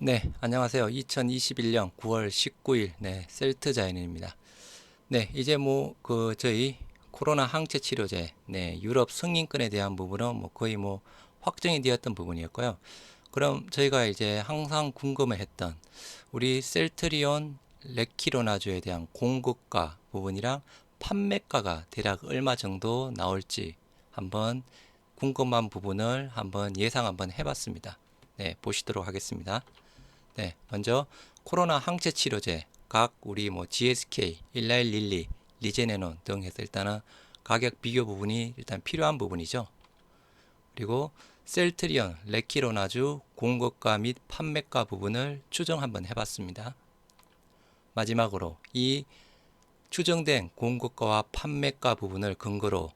네, 안녕하세요. 2021년 9월 19일, 셀트 자연인입니다. 네, 이제 저희 코로나 항체 치료제, 유럽 승인권에 대한 부분은 거의 확정이 되었던 부분이었고요. 그럼 저희가 이제 항상 궁금해 했던 우리 셀트리온 레키로나주에 대한 공급가 부분이랑 판매가가 대략 얼마 정도 나올지 한번 궁금한 부분을 한번 예상 한번 해봤습니다. 네, 보시도록 하겠습니다. 네, 먼저 코로나 항체 치료제 각 우리 GSK, 일라일릴리, 리제네논 등 해서 일단은 가격 비교 부분이 일단 필요한 부분이죠. 그리고 셀트리온, 레키로나주 공급가 및 판매가 부분을 추정 한번 해봤습니다. 마지막으로 이 추정된 공급가와 판매가 부분을 근거로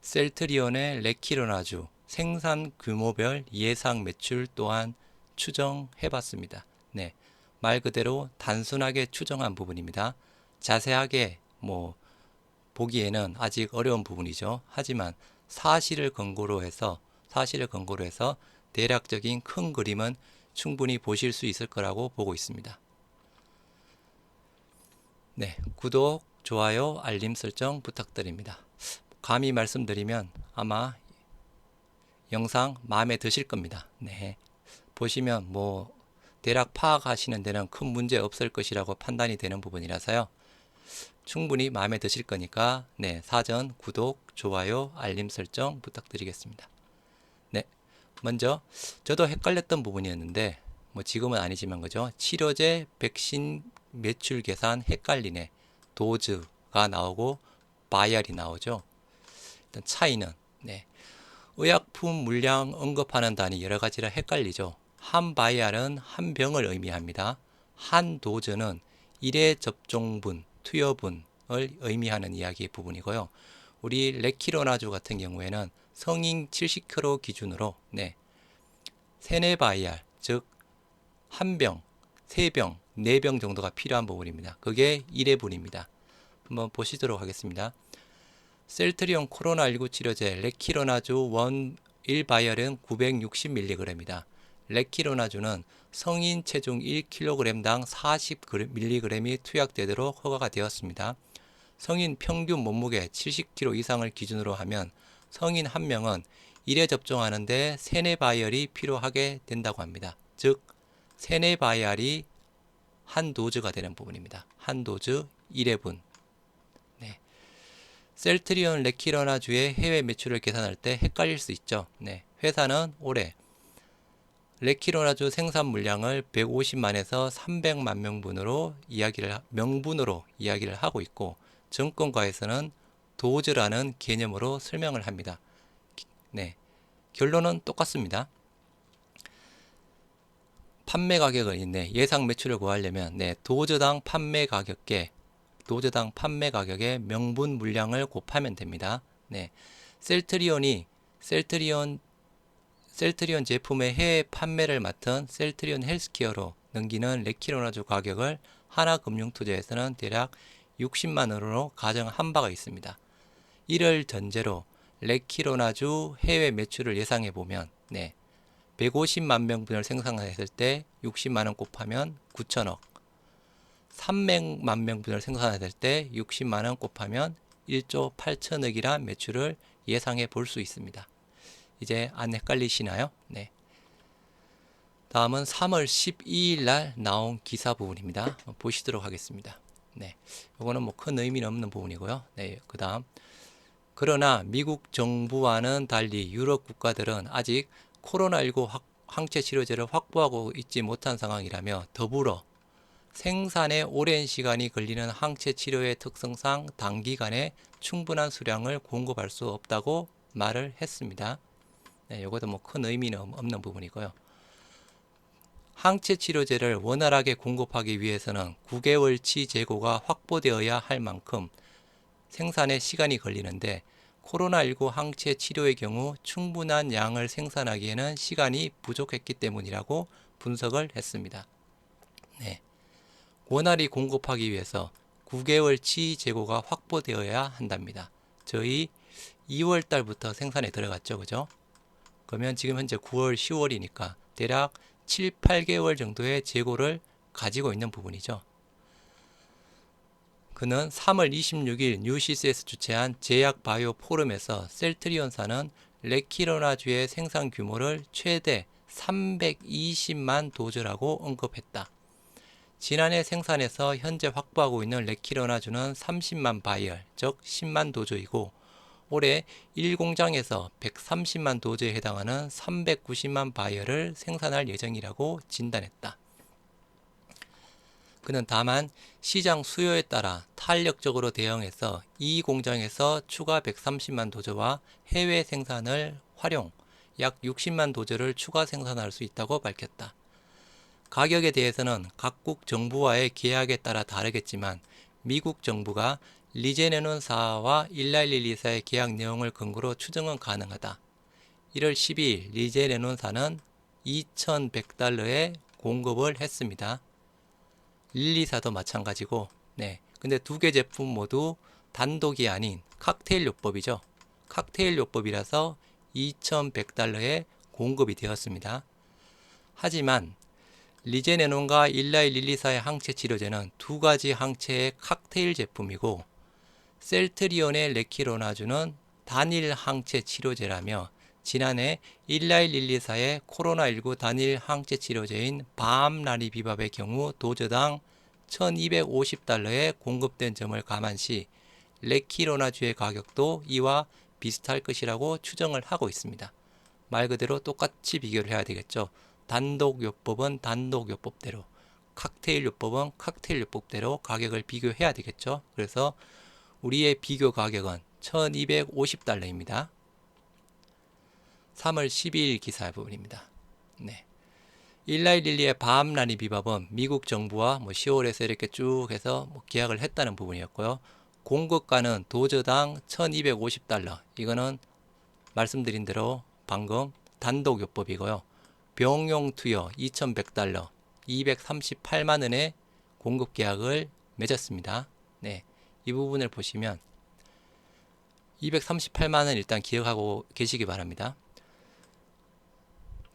셀트리온의 레키로나주 생산 규모별 예상 매출 또한 추정해봤습니다. 네, 말 그대로 단순하게 추정한 부분입니다. 자세하게 보기에는 아직 어려운 부분이죠. 하지만 사실을 근거로 해서 대략적인 큰 그림은 충분히 보실 수 있을 거라고 보고 있습니다. 네, 구독, 좋아요, 알림 설정 부탁드립니다. 감히 말씀드리면 아마 영상 마음에 드실 겁니다. 네, 보시면 대략 파악하시는 데는 큰 문제 없을 것이라고 판단이 되는 부분이라서요. 충분히 마음에 드실 거니까 사전 구독, 좋아요, 알림 설정 부탁드리겠습니다. 네, 먼저 저도 헷갈렸던 부분이었는데 지금은 아니지만 그죠? 치료제, 백신 매출 계산 헷갈리네. 도즈가 나오고 바이알이 나오죠. 일단 차이는 의약품 물량 언급하는 단위 여러 가지라 헷갈리죠. 한 바이알은 한 병을 의미합니다. 한 도즈는 1회 접종분, 투여분을 의미하는 이야기 부분이고요. 우리 레키로나주 같은 경우에는 성인 70kg 기준으로 세네 바이알, 즉 한 병, 세 병, 네 병 정도가 필요한 부분입니다. 그게 1회분입니다. 한번 보시도록 하겠습니다. 셀트리온 코로나19 치료제 레키로나주 1바이얼은 960mg입니다. 레키로나주는 성인 체중 1kg당 40mg이 투약되도록 허가가 되었습니다. 성인 평균 몸무게 70kg 이상을 기준으로 하면 성인 한 명은 1회 접종하는데 3-4바이얼이 필요하게 된다고 합니다. 즉 3-4바이얼이 한 도즈가 되는 부분입니다. 한 도즈 1회분. 셀트리온 레키로나주의 해외 매출을 계산할 때 헷갈릴 수 있죠. 회사는 올해 레키로나주 생산 물량을 150만에서 300만 명분으로 이야기를 하고 있고 정권가에서는 도즈라는 개념으로 설명을 합니다. 결론은 똑같습니다. 판매 가격을 예상 매출을 구하려면 도즈당 판매 가격의 명분 물량을 곱하면 됩니다. 셀트리온 제품의 해외 판매를 맡은 셀트리온 헬스케어로 넘기는 레키로나주 가격을 하나금융투자에서는 대략 60만 원으로 가정한 바가 있습니다. 이를 전제로 레키로나주 해외 매출을 예상해 보면 150만 명분을 생산했을 때 60만 원 곱하면 9천억, 300만 명분을 생산했을 때 60만 원 곱하면 1조 8천억이란 매출을 예상해 볼 수 있습니다. 이제 안 헷갈리시나요? 다음은 3월 12일 날 나온 기사 부분입니다. 보시도록 하겠습니다. 이거는 큰 의미는 없는 부분이고요. 그 다음 그러나 미국 정부와는 달리 유럽 국가들은 아직 코로나19 항체 치료제를 확보하고 있지 못한 상황이라며 더불어 생산에 오랜 시간이 걸리는 항체 치료의 특성상 단기간에 충분한 수량을 공급할 수 없다고 말을 했습니다. 이것도 큰 의미는 없는 부분이고요. 항체 치료제를 원활하게 공급하기 위해서는 9개월치 재고가 확보되어야 할 만큼 생산에 시간이 걸리는데 코로나19 항체 치료의 경우 충분한 양을 생산하기에는 시간이 부족했기 때문이라고 분석을 했습니다. 원활히 공급하기 위해서 9개월치 재고가 확보되어야 한답니다. 저희 2월 달부터 생산에 들어갔죠. 그죠? 그러면 지금 현재 9월, 10월이니까 대략 7, 8개월 정도의 재고를 가지고 있는 부분이죠. 그는 3월 26일 뉴시스에서 주최한 제약 바이오 포럼에서 셀트리온사는 레키로나주의 생산 규모를 최대 320만 도즈라고 언급했다. 지난해 생산에서 현재 확보하고 있는 레키로나주는 30만 바이얼, 즉 10만 도즈이고 올해 1공장에서 130만 도즈에 해당하는 390만 바이얼을 생산할 예정이라고 진단했다. 그는 다만 시장 수요에 따라 탄력적으로 대응해서 이 공장에서 추가 130만 도즈와 해외 생산을 활용 약 60만 도즈를 추가 생산할 수 있다고 밝혔다. 가격에 대해서는 각국 정부와의 계약에 따라 다르겠지만 미국 정부가 리제네논사와 일라일릴리사의 계약 내용을 근거로 추정은 가능하다. 1월 12일 리제네논사는 2,100달러에 공급을 했습니다. 릴리사도 마찬가지고, 근데 두 개 제품 모두 단독이 아닌 칵테일 요법이죠. 칵테일 요법이라서 2,100달러에 공급이 되었습니다. 하지만 리제네논과 일라일릴리사의 항체 치료제는 두 가지 항체의 칵테일 제품이고 셀트리온의 레키로나주는 단일 항체 치료제라며 지난해 일라일릴리사의 코로나19 단일 항체 치료제인 바암라니비밥의 경우 도저당 1250달러에 공급된 점을 감안시 레키로나주의 가격도 이와 비슷할 것이라고 추정을 하고 있습니다. 말 그대로 똑같이 비교를 해야 되겠죠. 단독요법은 단독요법대로, 칵테일요법은 칵테일요법대로 가격을 비교해야 되겠죠. 그래서 우리의 비교 가격은 1250달러입니다. 3월 12일 기사 부분입니다. 일라이릴리의 바암라니 비밥은 미국 정부와 10월에서 이렇게 쭉 해서 계약을 했다는 부분이었고요. 공급가는 도저당 1250달러. 이거는 말씀드린 대로 방금 단독요법이고요. 병용 투여 2100달러, 238만원의 공급 계약을 맺었습니다. 이 부분을 보시면 238만원 일단 기억하고 계시기 바랍니다.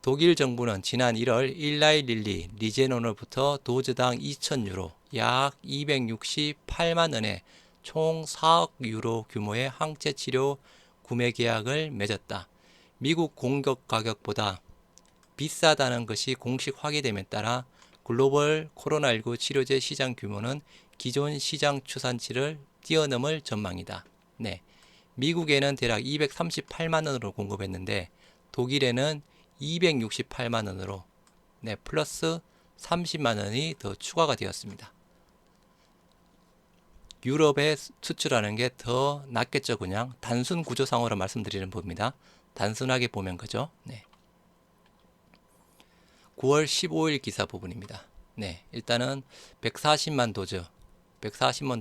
독일 정부는 지난 1월 일라이릴리 리제논으로부터 도즈당 2,000유로, 약 268만원의 총 4억 유로 규모의 항체 치료 구매 계약을 맺었다. 미국 공급 가격보다 비싸다는 것이 공식 확인됨에 따라 글로벌 코로나19 치료제 시장 규모는 기존 시장 추산치를 뛰어넘을 전망이다. 미국에는 대략 238만원으로 공급했는데 독일에는 268만원으로 플러스 30만원이 더 추가가 되었습니다. 유럽에 수출하는 게 더 낫겠죠. 그냥 단순 구조상으로 말씀드리는 겁니다. 단순하게 보면 그죠. 9월 15일 기사 부분입니다. 일단은 140만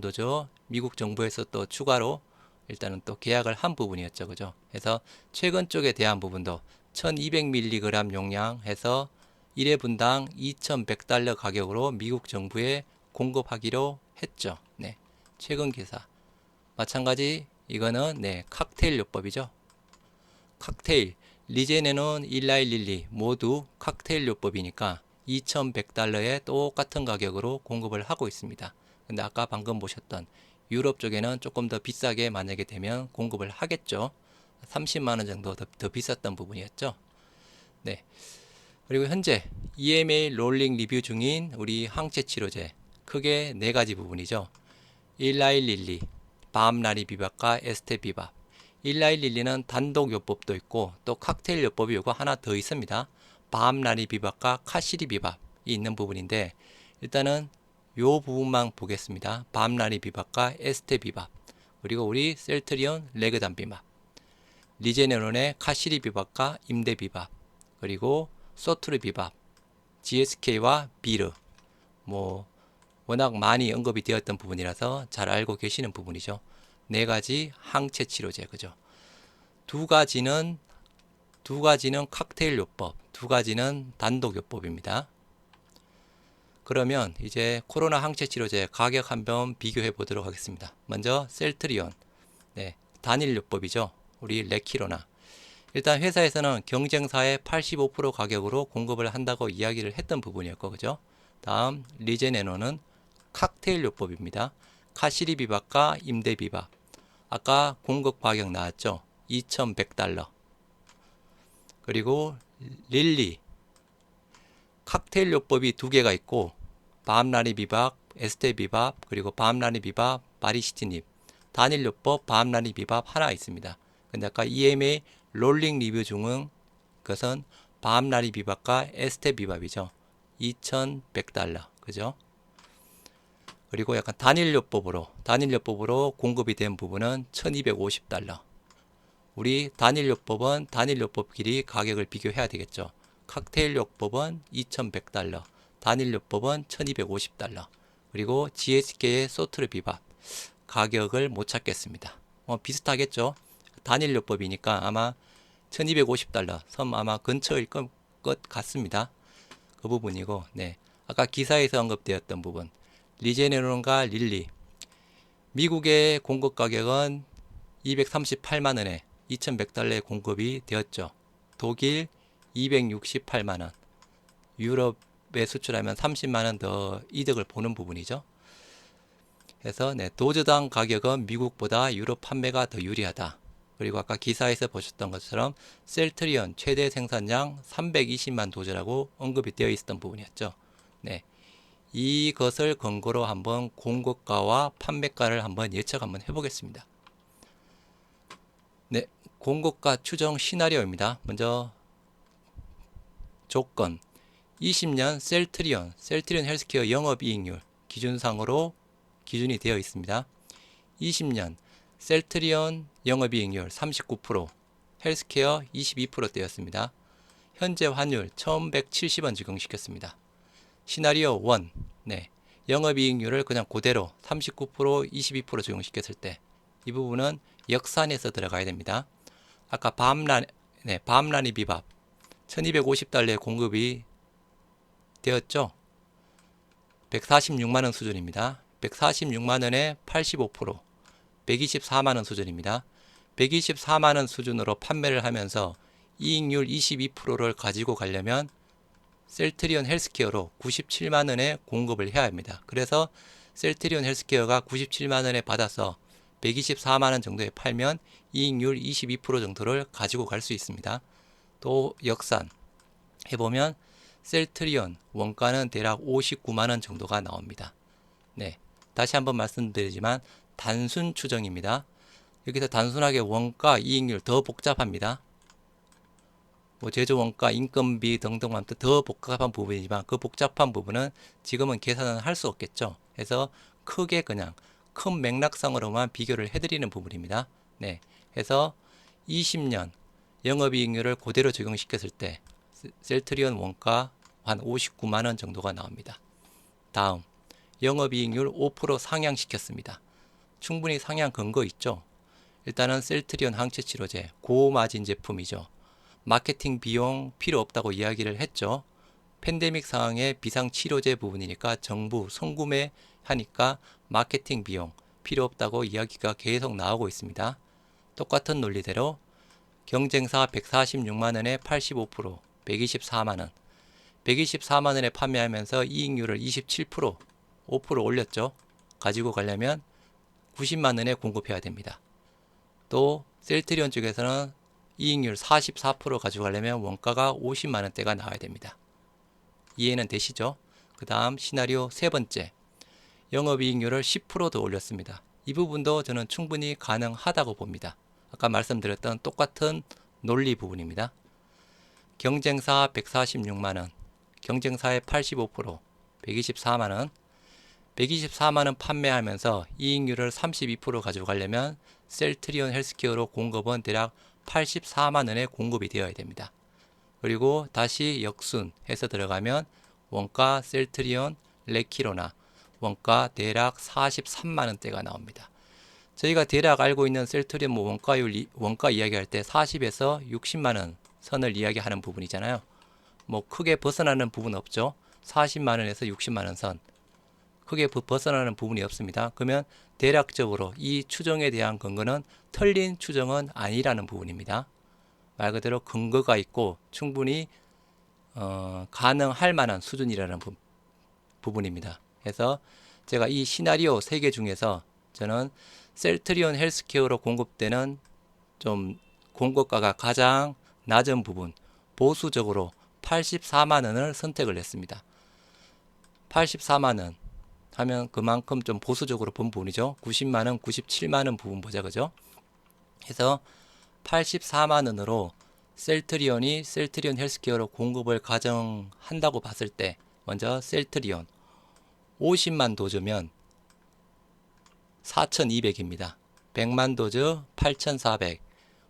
도즈 미국 정부에서 또 추가로 일단은 또 계약을 한 부분이었죠. 그죠. 그래서 최근 쪽에 대한 부분도 1200mg 용량 해서 1회분당 2100달러 가격으로 미국 정부에 공급하기로 했죠. 최근 기사. 마찬가지 이거는 칵테일 요법이죠. 칵테일, 리제네논, 일라일릴리 모두 칵테일 요법이니까 2100달러에 똑같은 가격으로 공급을 하고 있습니다. 근데 아까 방금 보셨던 유럽 쪽에는 조금 더 비싸게 만약에 되면 공급을 하겠죠. 30만원 정도 더 비쌌던 부분이었죠. 그리고 현재 EMA 롤링 리뷰 중인 우리 항체 치료제 크게 네 가지 부분이죠. 일라일릴리, 바암라니 비밥과 에스테 비밥. 일라일릴리는 단독 요법도 있고 또 칵테일 요법이 요거 하나 더 있습니다. 바암라니 비밥과 카시리 비밥이 있는 부분인데 일단은 요 부분만 보겠습니다. 바암라니 비밥과 에스테 비밥, 그리고 우리 셀트리온 레그단 비밥, 리제네논의 카시리 비밥과 임대 비밥, 그리고 소투르 비밥, GSK와 비르. 워낙 많이 언급이 되었던 부분이라서 잘 알고 계시는 부분이죠. 네 가지 항체 치료제, 그죠? 두 가지는 칵테일 요법, 두 가지는 단독 요법입니다. 그러면 이제 코로나 항체 치료제 가격 한번 비교해 보도록 하겠습니다. 먼저 셀트리온, 단일 요법이죠. 우리 레키로나. 일단 회사에서는 경쟁사의 85% 가격으로 공급을 한다고 이야기를 했던 부분이었고, 그죠? 다음 리제네노는 칵테일 요법입니다. 카시리 비밥과 임대 비밥. 아까 공급 가격 나왔죠? 2,100달러. 그리고 릴리 칵테일 요법이 두 개가 있고 바함라니 비밥, 에스테 비밥, 그리고 바함라니 비밥, 마리시티닙, 단일 요법, 바함라니 비밥 하나 있습니다. 근데 아까 EMA 롤링 리뷰 중은 그것은 바함라니 비밥과 에스테 비밥이죠. 2,100달러. 그죠? 그리고 약간 단일 요법으로 공급이 된 부분은 1,250달러. 우리 단일 요법은 단일 요법끼리 가격을 비교해야 되겠죠. 칵테일 요법은 2,100달러, 단일 요법은 1,250달러. 그리고 GSK의 소트르 비밥 가격을 못 찾겠습니다. 비슷하겠죠. 단일 요법이니까 아마 1,250달러 섬 아마 근처일 것 같습니다. 그 부분이고, 네. 아까 기사에서 언급되었던 부분 리제네론과 릴리 미국의 공급 가격은 238만원에 2,100달러에 공급이 되었죠. 독일 268만원, 유럽에 수출하면 30만원 더 이득을 보는 부분이죠. 그래서 네, 도즈당 가격은 미국보다 유럽 판매가 더 유리하다. 그리고 아까 기사에서 보셨던 것처럼 셀트리온 최대 생산량 320만 도즈라고 언급이 되어 있었던 부분이었죠. 네, 이것을 근거로 한번 공급가와 판매가를 한번 예측 한번 해보겠습니다. 네, 공급가 추정 시나리오입니다. 먼저 조건 20년 셀트리온 헬스케어 영업이익률 기준상으로 기준이 되어 있습니다. 20년 셀트리온 영업이익률 39%, 헬스케어 22%대였습니다. 현재 환율 1170원 적용시켰습니다. 시나리오 1, 네, 영업이익률을 그냥 그대로 39%, 22% 적용시켰을 때 이 부분은 역산해서 들어가야 됩니다. 아까 바함라니 비밥 1250달러에 공급이 되었죠. 146만원 수준입니다. 146만원에 85%, 124만원 수준입니다. 124만원 수준으로 판매를 하면서 이익률 22%를 가지고 가려면 셀트리온 헬스케어로 97만원에 공급을 해야 합니다. 그래서 셀트리온 헬스케어가 97만원에 받아서 124만원 정도에 팔면 이익률 22% 정도를 가지고 갈 수 있습니다. 또 역산 해보면 셀트리온 원가는 대략 59만원 정도가 나옵니다. 네, 다시 한번 말씀드리지만 단순 추정입니다. 여기서 단순하게 원가, 이익률 더 복잡합니다. 제조 원가, 인건비 등등만 더 복잡한 부분이지만 그 복잡한 부분은 지금은 계산은 할 수 없겠죠. 그래서 크게 그냥 큰 맥락상으로만 비교를 해드리는 부분입니다. 네, 해서 20년 영업이익률을 그대로 적용시켰을 때 셀트리온 원가 한 59만원 정도가 나옵니다. 다음 영업이익률 5% 상향시켰습니다. 충분히 상향 근거 있죠. 일단은 셀트리온 항체치료제 고마진 제품이죠. 마케팅 비용 필요 없다고 이야기를 했죠. 팬데믹 상황의 비상치료제 부분이니까 정부 선구매 하니까 마케팅 비용 필요 없다고 이야기가 계속 나오고 있습니다. 똑같은 논리대로 경쟁사 146만원에 85%, 124만원 124만원에 판매하면서 이익률을 27%, 5% 올렸죠. 가지고 가려면 90만원에 공급해야 됩니다. 또 셀트리온 쪽에서는 이익률 44% 가지고 가려면 원가가 50만원대가 나와야 됩니다. 이해는 되시죠? 그 다음 시나리오 세 번째, 영업이익률을 10% 더 올렸습니다. 이 부분도 저는 충분히 가능하다고 봅니다. 아까 말씀드렸던 똑같은 논리 부분입니다. 경쟁사 146만원, 경쟁사의 85%, 124만원, 124만원 판매하면서 이익률을 32% 가지고 가려면 셀트리온 헬스케어로 공급은 대략 84만원에 공급이 되어야 됩니다. 그리고 다시 역순해서 들어가면 원가 셀트리온 레키로나 원가 대략 43만원대가 나옵니다. 저희가 대략 알고 있는 셀트리온 원가 이야기할 때 40에서 60만원 선을 이야기하는 부분이잖아요. 크게 벗어나는 부분 없죠. 40만원에서 60만원 선. 크게 벗어나는 부분이 없습니다. 그러면 대략적으로 이 추정에 대한 근거는 틀린 추정은 아니라는 부분입니다. 말 그대로 근거가 있고 충분히 가능할 만한 수준이라는 부분입니다. 그래서 제가 이 시나리오 3개 중에서 저는 셀트리온 헬스케어로 공급되는 좀 공급가가 가장 낮은 부분, 보수적으로 84만 원을 선택을 했습니다. 84만 원 하면 그만큼 좀 보수적으로 본 부분이죠. 90만 원, 97만 원 부분 보자, 그죠? 그래서 84만 원으로 셀트리온 헬스케어로 공급을 가정한다고 봤을 때 먼저 셀트리온 50만 도즈면 4,200입니다. 100만 도즈 8,400,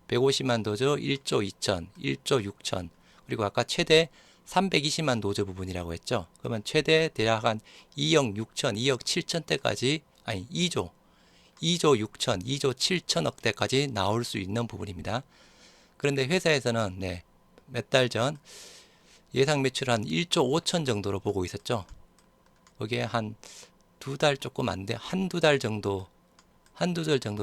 150만 도즈 1조 2천, 1조 6천, 그리고 아까 최대 320만 도즈 부분이라고 했죠. 그러면 최대 대략 한 2억 6천, 2억 7천대까지, 아니 2조 6천, 2조 7천억대까지 나올 수 있는 부분입니다. 그런데 회사에서는 몇 달 전 예상 매출 한 1조 5천 정도로 보고 있었죠. 그게 한 2달 조금 안 돼, 한두 달 정도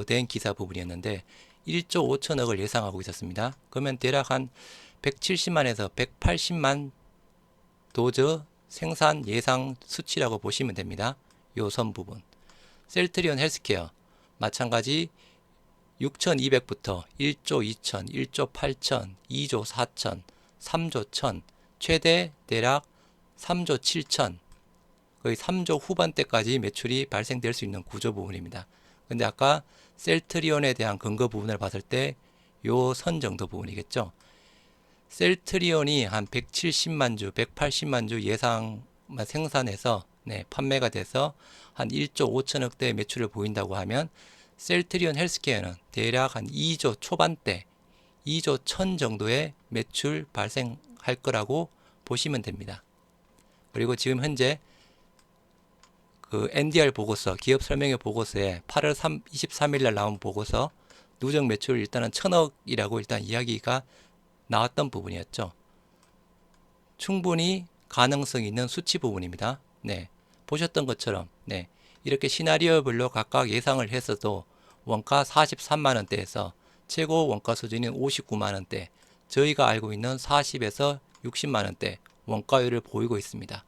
된 기사 부분이었는데 1조 5천억을 예상하고 있었습니다. 그러면 대략 한 170만에서 180만 도즈 생산 예상 수치라고 보시면 됩니다. 요 선 부분. 셀트리온 헬스케어 마찬가지 6,200부터 1조 2천, 1조 8천, 2조 4천, 3조 1천, 최대 대략 3조 7천, 거의 3조 후반대까지 매출이 발생될 수 있는 구조 부분입니다. 근데 아까 셀트리온에 대한 근거 부분을 봤을 때 요 선 정도 부분이겠죠. 셀트리온이 한 170만 주, 180만 주 예상 생산해서 판매가 돼서 한 1조 5천억대 매출을 보인다고 하면 셀트리온 헬스케어는 대략 한 2조 초반대, 2조 1천 정도의 매출 발생할 거라고 보시면 됩니다. 그리고 지금 현재 그 NDR 보고서, 기업 설명회 보고서에 8월 23일 날 나온 보고서 누적 매출 일단은 1,000억이라고 일단 이야기가 나왔던 부분이었죠. 충분히 가능성 있는 수치 부분입니다. 보셨던 것처럼 이렇게 시나리오별로 각각 예상을 했어도 원가 43만 원대에서 최고 원가 수준인 59만 원대, 저희가 알고 있는 40에서 60만 원대 원가율을 보이고 있습니다.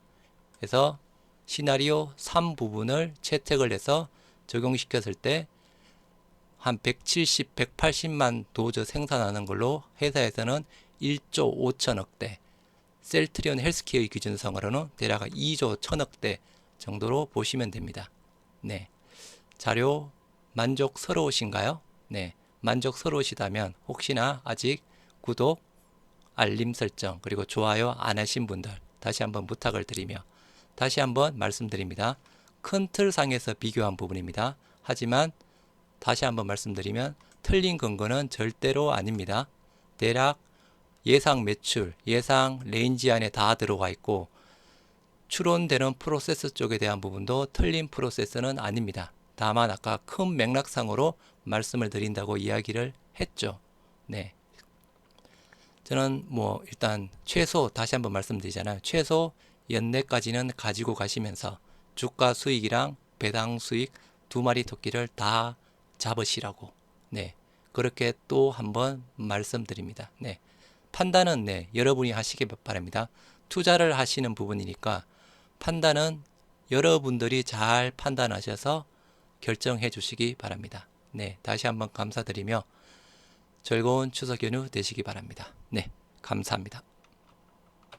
그래서 시나리오 3 부분을 채택을 해서 적용시켰을 때 한 170, 180만 도즈 생산하는 걸로 회사에서는 1조 5천억대, 셀트리온 헬스케어의 기준상으로는 대략 2조 1천억대 정도로 보시면 됩니다. 자료 만족스러우신가요? 만족스러우시다면 혹시나 아직 구독, 알림 설정, 그리고 좋아요 안 하신 분들 다시 한번 부탁을 드리며 다시 한번 말씀드립니다. 큰 틀상에서 비교한 부분입니다. 하지만 다시 한번 말씀드리면 틀린 근거는 절대로 아닙니다. 대략 예상 매출, 예상 레인지 안에 다 들어가 있고 추론되는 프로세스 쪽에 대한 부분도 틀린 프로세스는 아닙니다. 다만 아까 큰 맥락상으로 말씀을 드린다고 이야기를 했죠. 저는 일단 최소 다시 한번 말씀드리잖아요. 최소 연내까지는 가지고 가시면서 주가 수익이랑 배당 수익 2마리 토끼를 다 잡으시라고 그렇게 또 한번 말씀드립니다. 판단은 여러분이 하시기 바랍니다. 투자를 하시는 부분이니까 판단은 여러분들이 잘 판단하셔서 결정해 주시기 바랍니다. 다시 한번 감사드리며 즐거운 추석 연휴 되시기 바랍니다. 감사합니다.